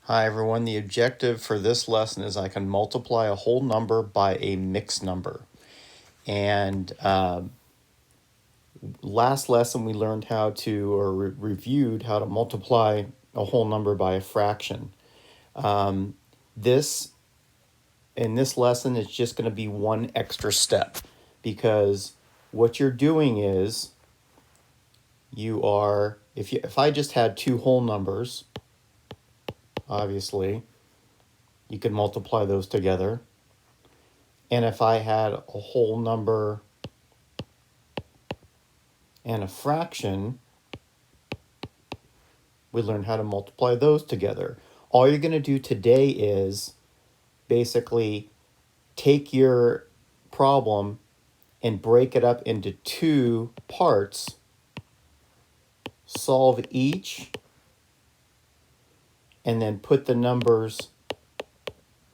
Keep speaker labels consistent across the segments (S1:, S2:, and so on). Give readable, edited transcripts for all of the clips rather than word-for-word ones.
S1: Hi everyone, the objective for this lesson is I can multiply a whole number by a mixed number. And last lesson we learned how to, or reviewed how to multiply a whole number by a fraction. This In this lesson it's just going to be one extra step, because what you're doing is if I just had two whole numbers, obviously you could multiply those together. And if I had a whole number and a fraction, we learn how to multiply those together. All you're going to do today is basically take your problem and break it up into two parts, solve each, and then put the numbers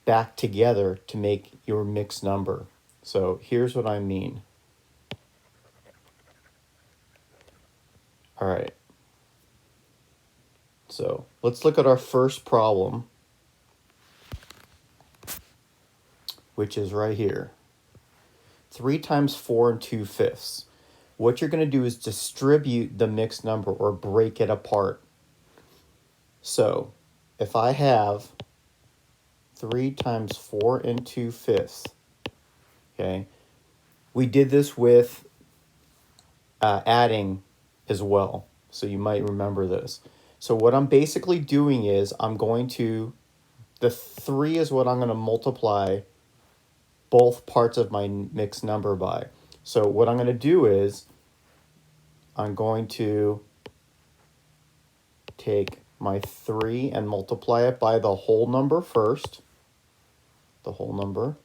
S1: back together to make your mixed number. So here's what I mean. All right. So let's look at our first problem, which is right here. 3 times 4 2/5. What you're going to do is distribute the mixed number or break it apart. So if I have 3 times 4 2/5, okay, we did this with adding as well. So you might remember this. So what I'm basically doing is the 3 is what I'm going to multiply both parts of my mixed number by. So what I'm going to do is I'm going to take my 3 and multiply it by the whole number first, the whole number.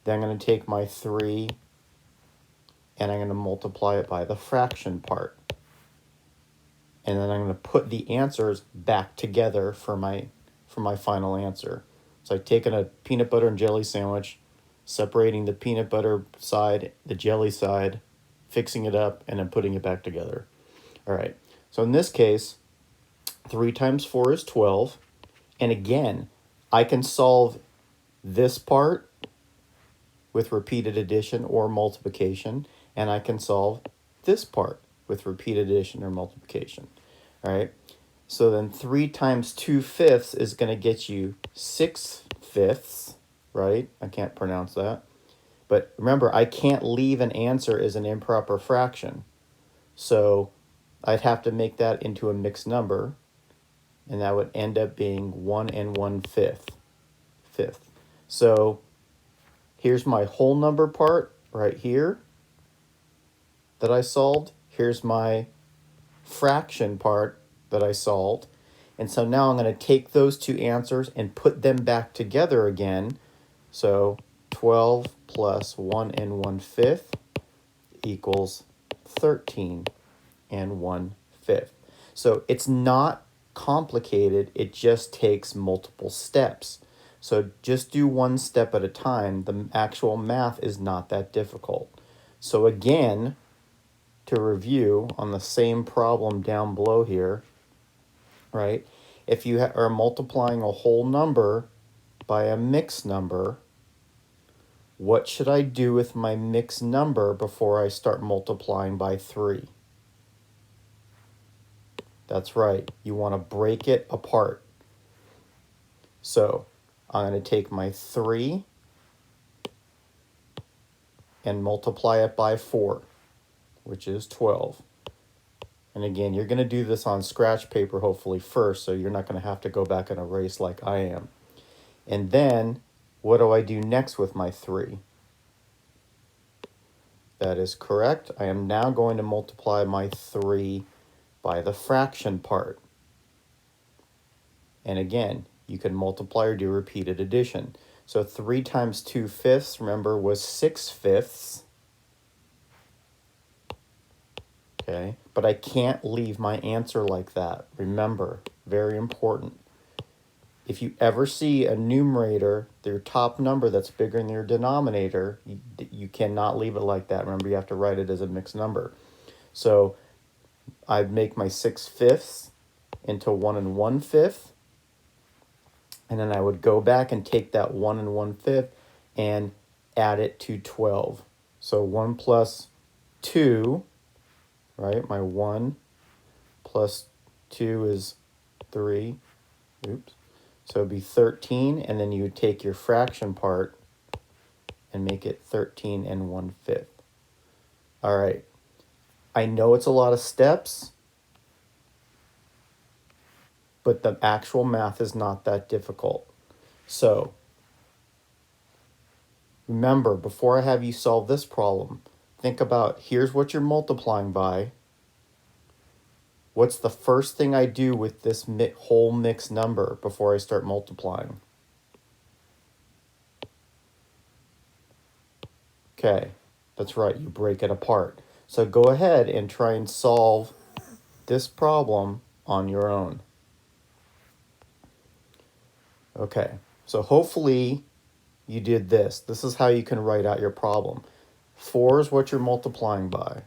S1: Then I'm going to take my 3 and I'm going to multiply it by the fraction part. And then I'm going to put the answers back together for my final answer. So I've taken a peanut butter and jelly sandwich, separating the peanut butter side, the jelly side, fixing it up, and then putting it back together. All right. So in this case, 3 times 4 is 12. And again, I can solve this part with repeated addition or multiplication, and I can solve this part with repeated addition or multiplication. All right. So then 3 times 2/5 is going to get you 6/5, right? I can't pronounce that. But remember, I can't leave an answer as an improper fraction. So I'd have to make that into a mixed number, and that would end up being 1 1/5. So here's my whole number part right here that I solved. Here's my fraction part that I solved. And so now I'm going to take those two answers and put them back together again. So 12 plus 1 1/5 equals 13 1/5. So it's not complicated, it just takes multiple steps. So just do one step at a time. The actual math is not that difficult. So again, to review on the same problem down below here, right? If you are multiplying a whole number by a mixed number, what should I do with my mixed number before I start multiplying by 3? That's right, you want to break it apart. So I'm going to take my 3 and multiply it by 4, which is 12. And again, you're going to do this on scratch paper hopefully first, so you're not going to have to go back and erase like I am. And then, what do I do next with my 3? That is correct. I am now going to multiply my 3 by the fraction part. And again, you can multiply or do repeated addition. So 3 times 2/5, remember, was 6/5. Okay, but I can't leave my answer like that. Remember, very important. If you ever see a numerator, their top number that's bigger than your denominator, you cannot leave it like that. Remember, you have to write it as a mixed number. So I'd make my 6/5 into 1 1/5. And then I would go back and take that 1 1/5 and add it to 12. So 1 plus 2, right? My 1 plus 2 is 3. Oops. So it'd be 13, and then you would take your fraction part and make it 13 1/5. All right. I know it's a lot of steps, but the actual math is not that difficult. So remember, before I have you solve this problem, think about here's what you're multiplying by. What's the first thing I do with this whole mixed number before I start multiplying? Okay, that's right, you break it apart. So go ahead and try and solve this problem on your own. Okay, so hopefully you did this. This is how you can write out your problem. 4 is what you're multiplying by,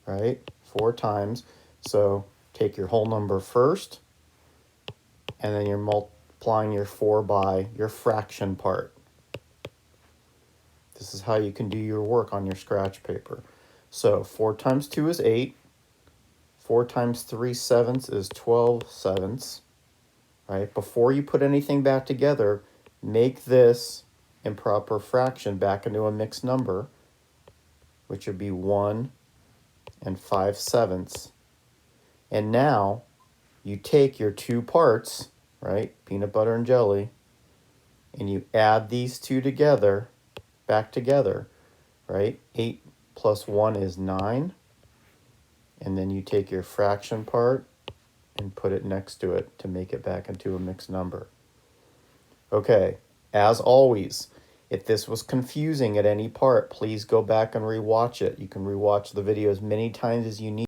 S1: right? 4 times. So take your whole number first, and then you're multiplying your 4 by your fraction part. This is how you can do your work on your scratch paper. So 4 times 2 is 8. 4 times 3/7 is 12/7, right? Before you put anything back together, make this improper fraction back into a mixed number, which would be 1 5/7. And now you take your two parts, right, peanut butter and jelly, and you add these two together, back together, right? 8 plus 1 is 9. And then you take your fraction part and put it next to it to make it back into a mixed number. Okay, as always, if this was confusing at any part, please go back and rewatch it. You can rewatch the video as many times as you need.